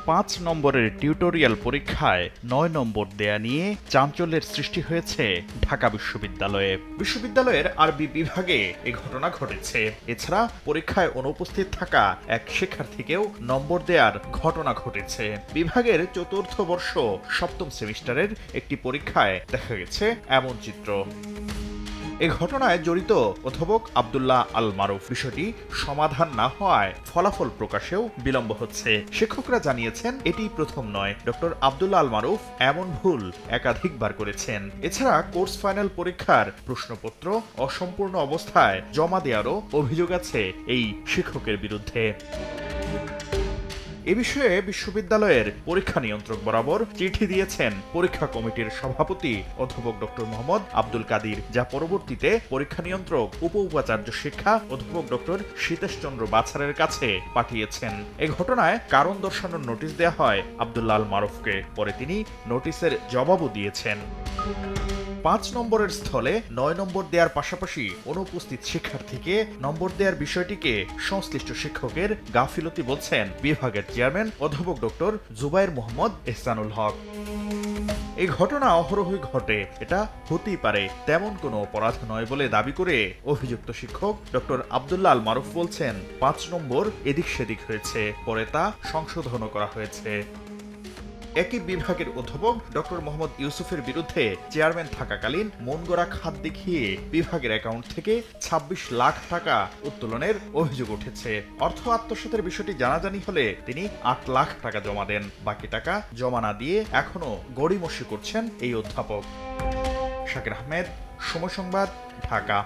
পাঁচ নম্বরের টিউটোরিয়াল পরীক্ষায় ৯ নম্বর দেয়া নিয়ে চাঞ্চল্যের সৃষ্টি হয়েছে ঢাকা বিশ্ববিদ্যালয়ে। বিশ্ববিদ্যালয়ের আরবি বিভাগে এ ঘটনা ঘটেছে। এছাড়া পরীক্ষায় অনুপস্থিত থাকা এক শিক্ষার্থীকেও নম্বর দেয়ার ঘটনা ঘটেছে। বিভাগের চতুর্থ বর্ষ সপ্তম সেমিস্টারের একটি পরীক্ষায় দেখা গেছে এমন চিত্র। এ ঘটনায় জড়িত অধ্যাপক আব্দুল্লাহ আল মারুফ। বিষয়টি সমাধান না হওয়ায় ফলাফল প্রকাশেও বিলম্ব হচ্ছে। শিক্ষকরা জানিয়েছেন এটি প্রথম নয়। ডক্টর আব্দুল্লাহ আল মারুফ এমন ভুল একাধিকবার করেছেন। এছাড়া কোর্স ফাইনাল পরীক্ষার প্রশ্নপত্র অসম্পূর্ণ অবস্থায় জমা দেওয়ারও অভিযোগ আছে এই শিক্ষকের বিরুদ্ধে। এ বিষয়ে বিশ্ববিদ্যালয়ের পরীক্ষা নিয়ন্ত্রক বরাবর চিঠি দিয়েছেন পরীক্ষা কমিটির সভাপতি অধ্যাপক ডক্টর মোহাম্মদ আব্দুল কাদির, যা পরবর্তীতে পরীক্ষা নিয়ন্ত্রক উপাচার্য শিক্ষা অধ্যাপক ডক্টর সীতেশ চন্দ্র বাছারের কাছে পাঠিয়েছেন। এ ঘটনায় কারণ দর্শানোর নোটিশ দেওয়া হয় আব্দুল্লাহ আল মারুফকে। পরে তিনি নোটিশের জবাবও দিয়েছেন। ৫ নম্বরের স্থলে ৯ নম্বর দেওয়ার পাশাপাশি অনুপস্থিত শিক্ষার্থীকে নম্বর দেওয়ার বিষয়টিকে সংশ্লিষ্ট শিক্ষকের গাফিলতি বলছেন বিভাগের চেয়ারম্যান অধ্যাপক ডক্টর জুবায়ের মোহাম্মদ এহসানুল হক। এই ঘটনা অহরহই ঘটে, এটা হতেই পারে, তেমন কোনো অপরাধ নয় বলে দাবি করে অভিযুক্ত শিক্ষক ডক্টর আব্দুল্লাহ আল মারুফ বলছেন ৫ নম্বর এদিক সেদিক হয়েছে, পরে তা সংশোধনও করা হয়েছে। একই বিভাগের অধ্যাপক ডক্টর মোহাম্মদ ইউসুফের বিরুদ্ধে চেয়ারম্যান থাকাকালীন মনগড়া খাত দেখিয়ে বিভাগের অ্যাকাউন্ট থেকে ২৬ লাখ টাকা উত্তোলনের অভিযোগ উঠেছে। অর্থ আত্মসাতের বিষয়টি জানাজানি হলে তিনি ৮ লাখ টাকা জমা দেন। বাকি টাকা জমা না দিয়ে এখনো গড়িমসি করছেন এই অধ্যাপক। শাকির আহমেদ, সময় সংবাদ, ঢাকা।